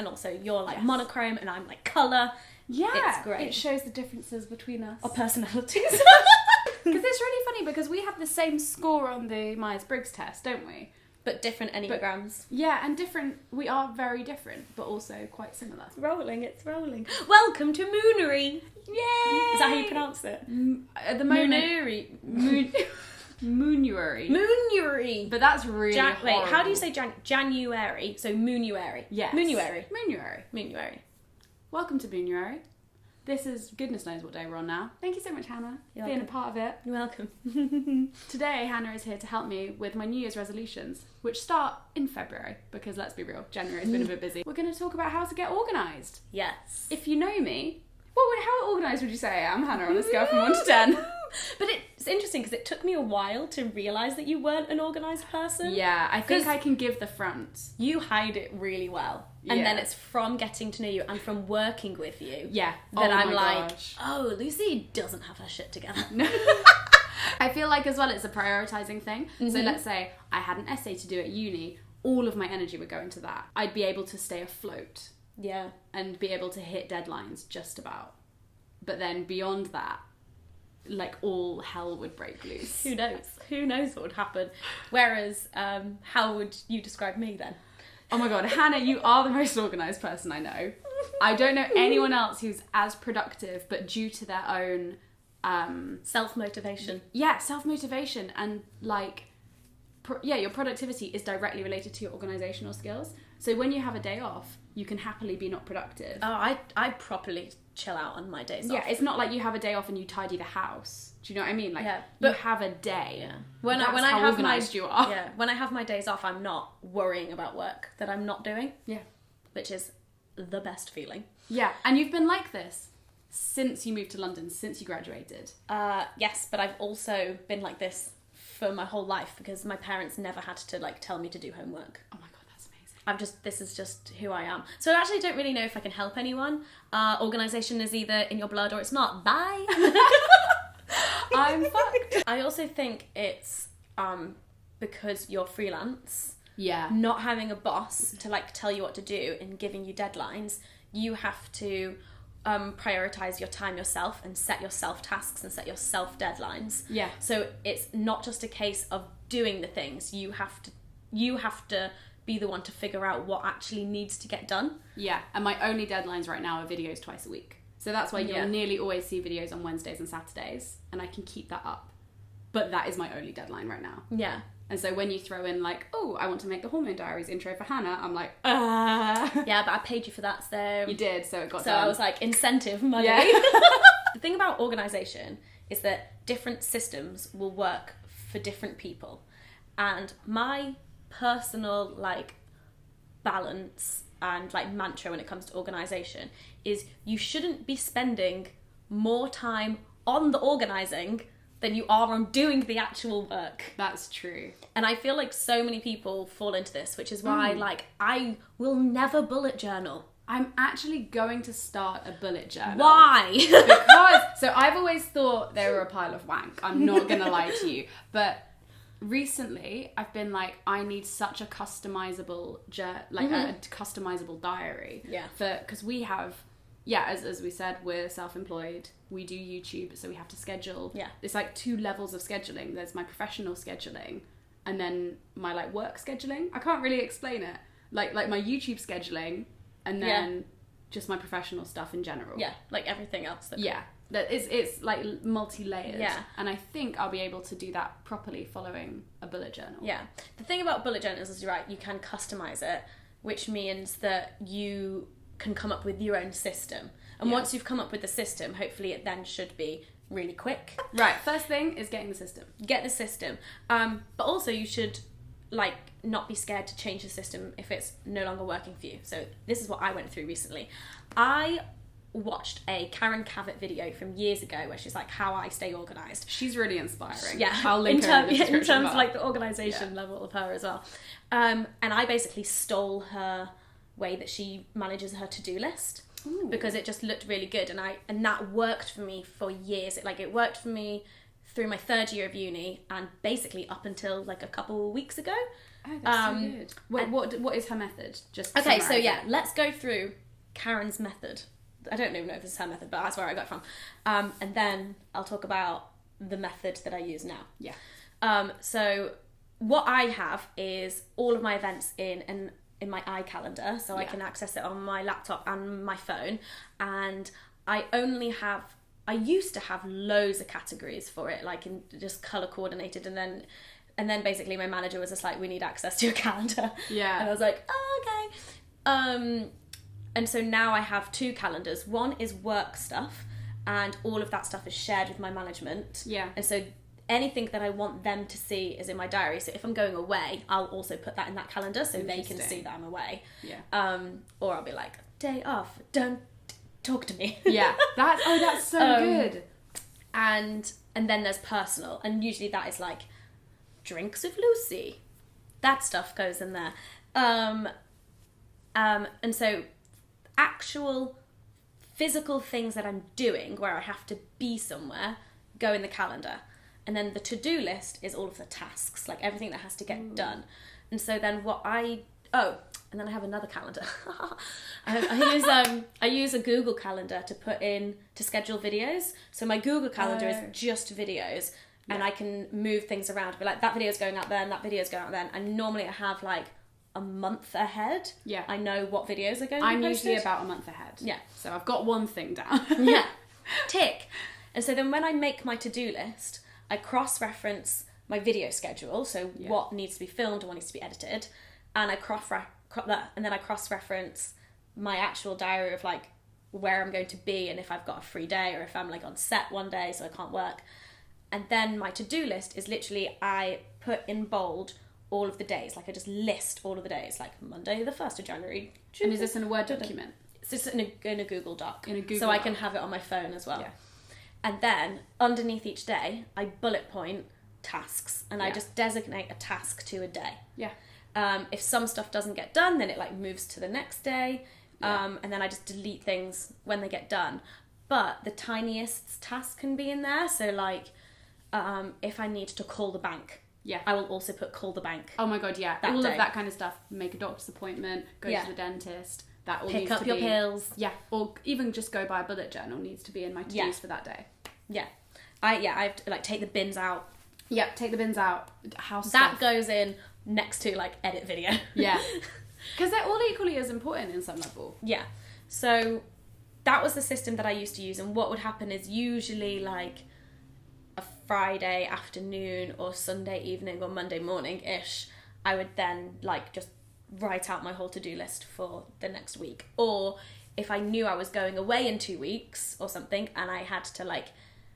and also you're like monochrome and I'm like colour. Yeah, it's great. It shows the differences between us. Our personalities. Because it's really funny because we have the same score on the Myers-Briggs test, don't we? But different enneagrams. And different. We are very different, but also quite similar. It's rolling. Welcome to Moonery. Yay! Is that how you pronounce it? At the moment, Moonery. Moonery. But that's really horrible. Wait, how do you say January? So Moonuary. Yes. Moonuary. Welcome to Moonuary. This is goodness knows what day we're on now. Thank you so much, Hannah, for being a part of it. You're welcome. Today, Hannah is here to help me with my New Year's resolutions, which start in February, because let's be real, January's been a bit busy. We're going to talk about how to get organised. Yes. If you know me, how organised would you say I am, Hannah, on a scale from 1 to 10? But it's interesting because it took me a while to realise that you weren't an organised person. Yeah, I think I can give the front. You hide it really well. And then it's from getting to know you and from working with you. Yeah. That I'm like, oh, Lucy doesn't have her shit together. No. I feel like as well it's a prioritising thing. Mm-hmm. So let's say I had an essay to do at uni, all of my energy would go into that. I'd be able to stay afloat. Yeah. And be able to hit deadlines just about. But then beyond that, like all hell would break loose. Who knows what would happen. Whereas, how would you describe me then? Oh my god, Hannah, you are the most organised person I know. I don't know anyone else who's as productive, but due to their own... self-motivation. Yeah, self-motivation. And like, your productivity is directly related to your organisational skills. So when you have a day off, you can happily be not productive. Oh, I properly chill out on my days off. Yeah, it's not like you have a day off and you tidy the house. Do you know what I mean? Like, you have a day. Yeah. When I have organised you are. Yeah. When I have my days off, I'm not worrying about work that I'm not doing. Yeah. Which is the best feeling. Yeah. And you've been like this since you moved to London, since you graduated. Yes, but I've also been like this for my whole life because my parents never had to like tell me to do homework. Oh my god, that's amazing. This is just who I am. So I actually don't really know if I can help anyone. Organisation is either in your blood or it's not. Bye. I'm fucked. I also think it's because you're freelance. Yeah. Not having a boss to like tell you what to do and giving you deadlines, you have to prioritise your time yourself and set yourself tasks and set yourself deadlines. Yeah. So it's not just a case of doing the things. You have to be the one to figure out what actually needs to get done. Yeah. And my only deadlines right now are videos twice a week. So that's why you'll nearly always see videos on Wednesdays and Saturdays, and I can keep that up. But that is my only deadline right now. Yeah. And so when you throw in like, oh, I want to make the Hormone Diaries intro for Hannah, I'm like, Yeah, but I paid you for that, so... You did, so it got so done. I was like, incentive money. Yeah. The thing about organisation is that different systems will work for different people. And my personal, like, balance and, like, mantra when it comes to organisation is you shouldn't be spending more time on the organising than you are on doing the actual work. That's true. And I feel like so many people fall into this, which is why, like, I will never bullet journal. I'm actually going to start a bullet journal. Why? Because, so I've always thought they were a pile of wank. I'm not going to lie to you. But recently, I've been like, I need such a customizable, a customizable diary. Yeah. Because we have, as we said, we're self-employed. We do YouTube, so we have to schedule. Yeah. It's like 2 levels of scheduling. There's my professional scheduling and then my like work scheduling. I can't really explain it. Like my YouTube scheduling and then just my professional stuff in general. Yeah, like everything else. It's like multi-layered. Yeah. And I think I'll be able to do that properly following a bullet journal. Yeah. The thing about bullet journals is, you're right, you can customize it, which means that you can come up with your own system. And once you've come up with the system, hopefully it then should be really quick. Right. First thing is getting the system. Get the system. But also you should like not be scared to change the system if it's no longer working for you. So this is what I went through recently. I watched a Karen Cavett video from years ago where she's like, how I stay organised. She's really inspiring. Yeah. I'll link her in the description in terms bar. of like the organisation level of her as well. And I basically stole her way that she manages her to-do list. Ooh. Because it just looked really good, and that worked for me for years. It worked for me through my 3rd year of uni and basically up until like a couple of weeks ago. Oh, that's so good. What is her method? Just okay, so summarize yeah, it. let's go through Karen's method. I don't even know if this is her method, but that's where I got it from. And then I'll talk about the method that I use now. Yeah. So what I have is all of my events in my iCalendar, so I can access it on my laptop and my phone. And I used to have loads of categories for it, like in just color coordinated, and then basically my manager was just like, we need access to your calendar. Yeah. And I was like, oh, okay. And so now I have 2 calendars. One is work stuff, and all of that stuff is shared with my management. Yeah. And so anything that I want them to see is in my diary. So if I'm going away, I'll also put that in that calendar so they can see that I'm away. Yeah. Or I'll be like, day off, don't talk to me. Yeah. That's so good. And then there's personal, and usually that is like drinks with Lucy. That stuff goes in there. And so actual physical things that I'm doing where I have to be somewhere go in the calendar. And then the to-do list is all of the tasks, like everything that has to get done. And so then and then I have another calendar. I use a Google Calendar to schedule videos. So my Google Calendar is just videos, and I can move things around. Be like, that video's going out then, that video's going out then. And normally I have like a month ahead. Yeah. I know what videos are going to be I'm posted. usually about a month ahead. Yeah. So I've got one thing down. Yeah. Tick. And so then when I make my to-do list, I cross-reference my video schedule, so what needs to be filmed and what needs to be edited, and I cross-reference my actual diary of like where I'm going to be and if I've got a free day or if I'm like on set one day so I can't work. And then my to-do list is literally, I put in bold all of the days, like I just list all of the days, like Monday the 1st of January. And is this in a Word document? It's just in a Google Doc. In a Google so Doc. I can have it on my phone as well. Yeah. And then underneath each day, I bullet point tasks, and I just designate a task to a day. Yeah. If some stuff doesn't get done, then it like moves to the next day. And then I just delete things when they get done. But the tiniest task can be in there. So like, if I need to call the bank, I will also put call the bank. Oh my God, yeah. That all day. of that kind of stuff. Make a doctor's appointment, go to the dentist. That all Pick needs up to your be, pills. Yeah, or even just go by a bullet journal needs to be in my to-dos for that day. Yeah. I have to like take the bins out. Yep, take the bins out. House That stuff. goes in next to like edit video. Yeah. Because they're all equally as important in some level. Yeah. So that was the system that I used to use, and what would happen is usually like a Friday afternoon or Sunday evening or Monday morning-ish, I would then like just write out my whole to-do list for the next week. Or if I knew I was going away in 2 weeks or something and I had to like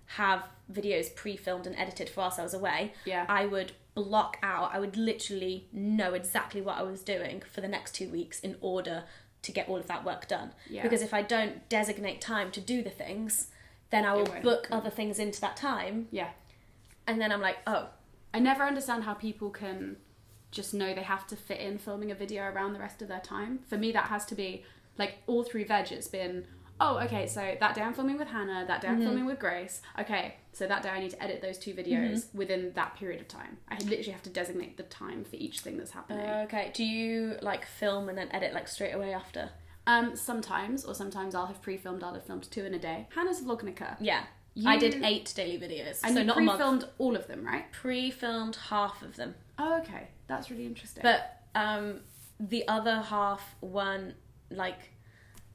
have videos pre-filmed and edited whilst I was away, I would block out, I would literally know exactly what I was doing for the next 2 weeks in order to get all of that work done. Because if I don't designate time to do the things, then I will book other things into that time. Yeah. And then I'm like, oh. I never understand how people can just know they have to fit in filming a video around the rest of their time. For me, that has to be, like, all through veg, it's been, oh, okay, so that day I'm filming with Hannah, that day I'm filming with Grace. Okay, so that day I need to edit those 2 videos within that period of time. I literally have to designate the time for each thing that's happening. Okay. Do you, like, film and then edit, like, straight away after? Sometimes I'll have pre-filmed, I'll have filmed 2 in a day. Hannah's vlognica. Yeah. I did 8 daily videos. And so you not a month. pre-filmed all of them, right? Pre-filmed half of them. Oh, okay. That's really interesting. But the other half weren't, like...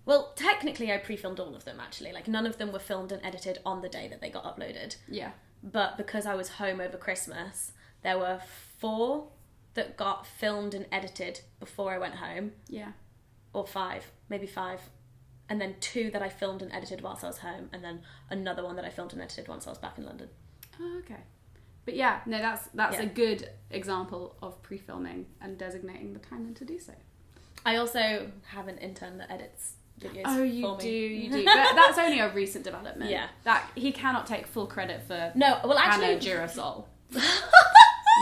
Well, technically I pre-filmed all of them, actually. Like, none of them were filmed and edited on the day that they got uploaded. Yeah. But because I was home over Christmas, there were 4 that got filmed and edited before I went home. Yeah. Or 5. Maybe 5. And then 2 that I filmed and edited whilst I was home. And then another one that I filmed and edited once I was back in London. Oh, okay. But yeah, no, that's a good example of pre-filming and designating the time then to do so. I also have an intern that edits videos for me. Oh, you do. But that's only a recent development. Yeah. That he cannot take full credit for. No, well, actually, Hannah Durasol.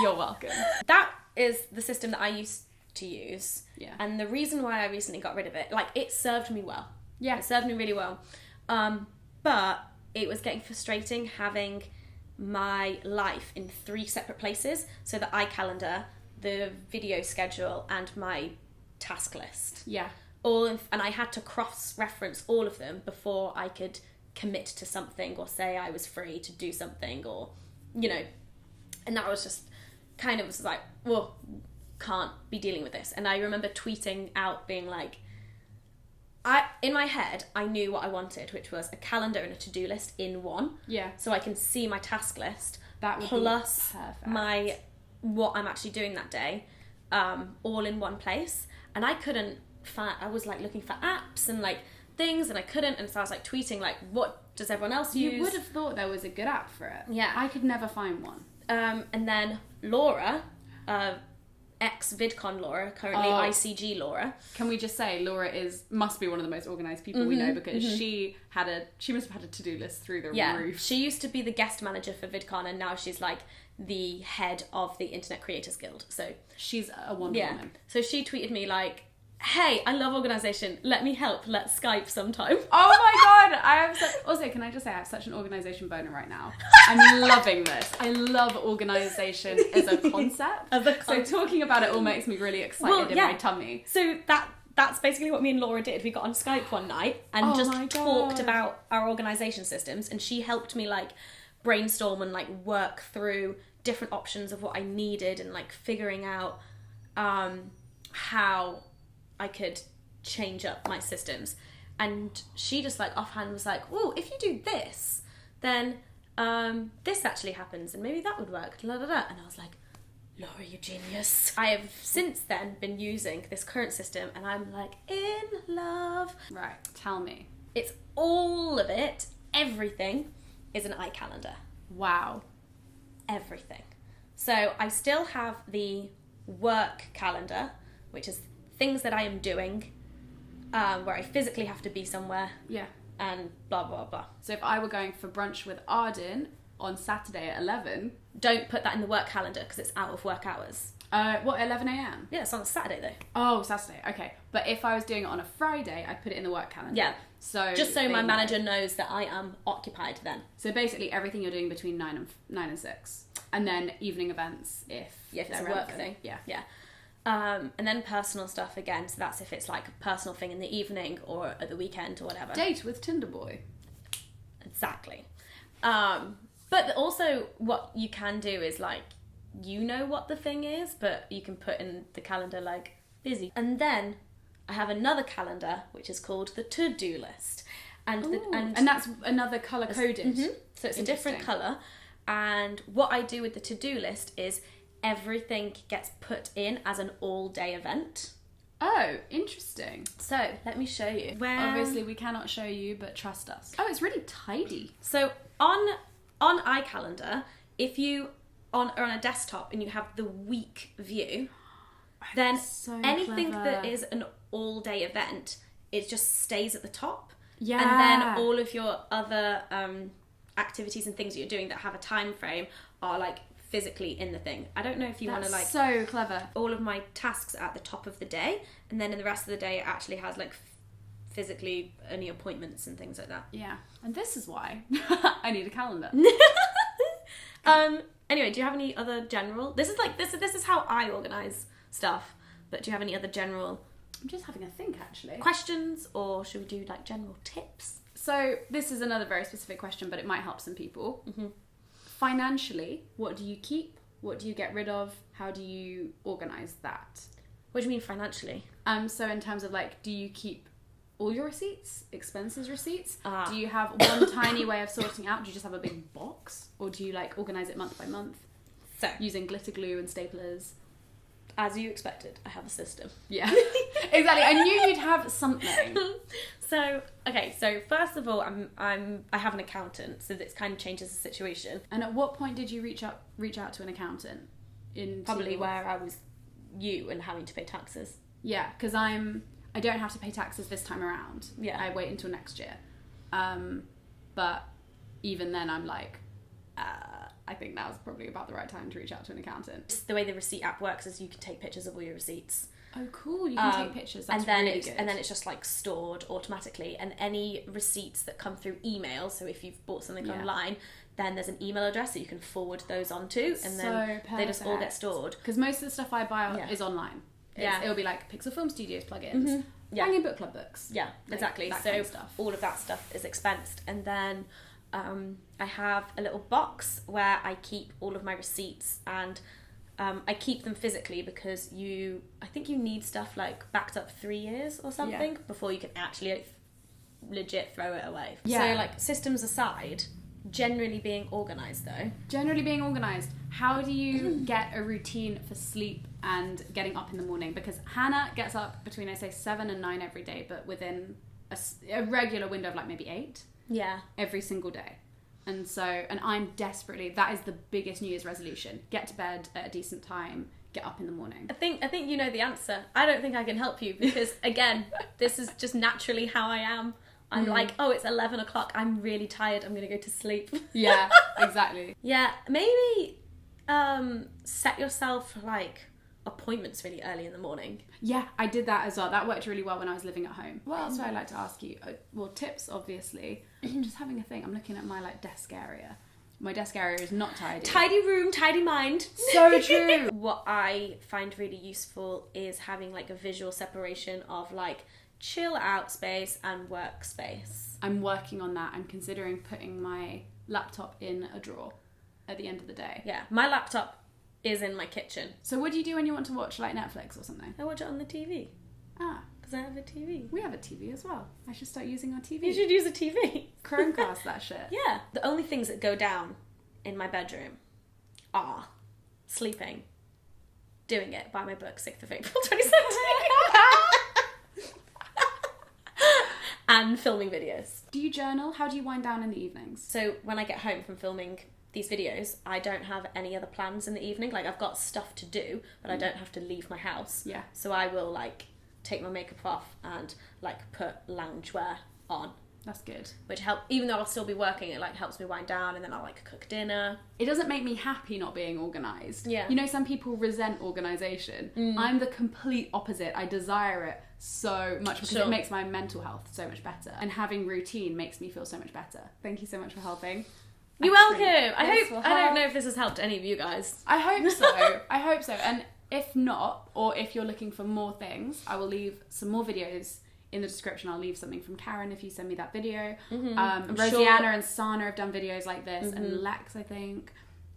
You're welcome. That is the system that I used to use. Yeah. And the reason why I recently got rid of it, like, it served me well. Yeah. It served me really well. But it was getting frustrating having my life in 3 separate places. So the iCalendar the video schedule and my task list. Yeah. And I had to cross-reference all of them before I could commit to something or say I was free to do something, or, you know, and that was just kind of was like, whoa, can't be dealing with this. And I remember tweeting out being like, in my head, I knew what I wanted, which was a calendar and a to-do list in one. Yeah. So I can see my task list That would plus be perfect. my what I'm actually doing that day, all in one place. And I couldn't find. I was like looking for apps and like things, and I couldn't. And so I was like tweeting like, what does everyone else use? You would have thought there was a good app for it. Yeah. I could never find one. And then Laura, ex-VidCon Laura, currently ICG Laura. Can we just say Laura must be one of the most organised people we know, because she must have had a to-do list through the roof. She used to be the guest manager for VidCon, and now she's like the head of the Internet Creators Guild. So she's a Wonder Woman. So she tweeted me like, hey, I love organisation. Let me help. Let's Skype sometime. Oh my god! Also, can I just say I have such an organisation boner right now. I'm loving this. I love organisation as a concept. So talking about it all makes me really excited in my tummy. So that's basically what me and Laura did. We got on Skype one night and just talked about our organisation systems, and she helped me like brainstorm and like work through different options of what I needed, and like figuring out how I could change up my systems. And she just like offhand was like, oh, if you do this, then this actually happens, and maybe that would work. And I was like, Laura, you genius. I have since then been using this current system, and I'm like in love. Right, tell me. It's all of it. Everything is an iCalendar. Wow. Everything. So I still have the work calendar, which is things that I am doing, where I physically have to be somewhere. Yeah. And blah, blah, blah. So if I were going for brunch with Arden on Saturday at 11... Don't put that in the work calendar because it's out of work hours. What, 11 a.m? Yeah, it's on a Saturday though. Oh, Saturday. Okay. But if I was doing it on a Friday, I'd put it in the work calendar. Yeah. So just so my manager knows that I am occupied then. So basically everything you're doing between 9 and 6. And then evening events if it's a work thing. Yeah. Yeah. And then personal stuff again. So that's if it's like a personal thing in the evening or at the weekend or whatever. Date with Tinder boy. Exactly. But also what you can do is like, you know what the thing is, but you can put in the calendar like busy. And then I have another calendar which is called the to-do list. And that's another colour coded. Mm-hmm. So it's a different colour. And what I do with the to-do list is everything gets put in as an all-day event. Oh, interesting. So let me show you. Obviously we cannot show you, but trust us. Oh, it's really tidy. So on iCalendar, if you are on a desktop and you have the week view, then anything that is an all-day event, it just stays at the top. Yeah. And then all of your other activities and things that you're doing that have a time frame are like physically in the thing. I don't know if you want to like... so clever. All of my tasks are at the top of the day, and then in the rest of the day it actually has like physically any appointments and things like that. Yeah. And this is why I need a calendar. Anyway, do you have any other general... This is how I organise stuff, but do you have any other general... I'm just having a think, actually. Questions, or should we do like general tips? So this is another very specific question, but it might help some people. Mm-hmm. Financially, what do you keep? What do you get rid of? How do you organise that? What do you mean financially? So in terms of like, do you keep all your receipts, expenses receipts? Do you have one tiny way of sorting out? Do you just have a big box? Or do you like organise it month by month? So using glitter glue and staplers? As you expected, I have a system. Yeah, exactly. I knew you'd have something. So first of all, I have an accountant, so this kind of changes the situation. And at what point did you reach out to an accountant? Probably where I was you and having to pay taxes. Yeah, because I don't have to pay taxes this time around. Yeah, I wait until next year. But even then, I'm like, I think now's probably about the right time to reach out to an accountant. The way the receipt app works is you can take pictures of all your receipts. Oh, cool! You can take pictures. That's really good. And then it's just like stored automatically. And any receipts that come through email, so if you've bought something online, then there's an email address that you can forward those onto, and then they just all get stored. Because most of the stuff I buy is online. It'll be like Pixel Film Studios plugins, Banging Book Club books. Yeah, exactly. That so kind of stuff. All of that stuff is expensed, and then I have a little box where I keep all of my receipts, and I keep them physically because I think you need stuff like backed up 3 years or something before you can actually legit throw it away. Yeah. So like systems aside, generally being organised though. Generally being organised. How do you get a routine for sleep and getting up in the morning? Because Hannah gets up between, I say, 7 and 9 every day, but within a regular window of like maybe 8 every single day. And I'm desperately, that is the biggest New Year's resolution. Get to bed at a decent time, get up in the morning. I think you know the answer. I don't think I can help you because, again, this is just naturally how I am. I'm like, oh, it's 11 o'clock. I'm really tired. I'm going to go to sleep. Yeah, exactly. Yeah, maybe set yourself like appointments really early in the morning. Yeah, I did that as well. That worked really well when I was living at home. What else would I like to ask you? Well, tips, obviously. I'm just having a think. I'm looking at my like desk area. My desk area is not tidy. Tidy room, tidy mind. So true. What I find really useful is having like a visual separation of like chill out space and work space. I'm working on that. I'm considering putting my laptop in a drawer at the end of the day. Yeah, my laptop is in my kitchen. So what do you do when you want to watch like Netflix or something? I watch it on the TV. Ah. Because I have a TV. We have a TV as well. I should start using our TV. You should use a TV. Chromecast that shit. Yeah. The only things that go down in my bedroom are sleeping, doing it, buy my book 6th of April 2017, and filming videos. Do you journal? How do you wind down in the evenings? So when I get home from filming these videos, I don't have any other plans in the evening. Like I've got stuff to do, but I don't have to leave my house. Yeah. So I will like take my makeup off and like put loungewear on. That's good. Which help, even though I'll still be working, it like helps me wind down, and then I'll like cook dinner. It doesn't make me happy not being organised. Yeah. You know, some people resent organisation. I'm the complete opposite. I desire it so much because it makes my mental health so much better. And having routine makes me feel so much better. Thank you so much for helping. You're welcome. I don't know if this has helped any of you guys. I hope so. I hope so. And if not, or if you're looking for more things, I will leave some more videos in the description. I'll leave something from Karen if you send me that video. Rosianna and Sana have done videos like this, and Lex, I think,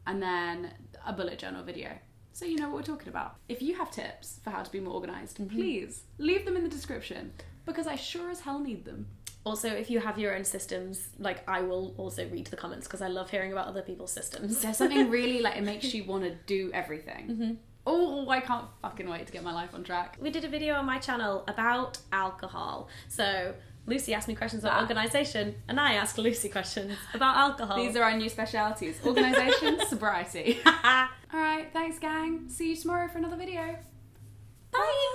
and then a bullet journal video. So you know what we're talking about. If you have tips for how to be more organised, please leave them in the description because I sure as hell need them. Also, if you have your own systems, like I will also read the comments because I love hearing about other people's systems. There's something really like it makes you want to do everything. Oh, I can't fucking wait to get my life on track. We did a video on my channel about alcohol. So Lucy asked me questions about organisation, and I asked Lucy questions about alcohol. These are our new specialities: organisation, sobriety. All right, thanks, gang. See you tomorrow for another video. Bye.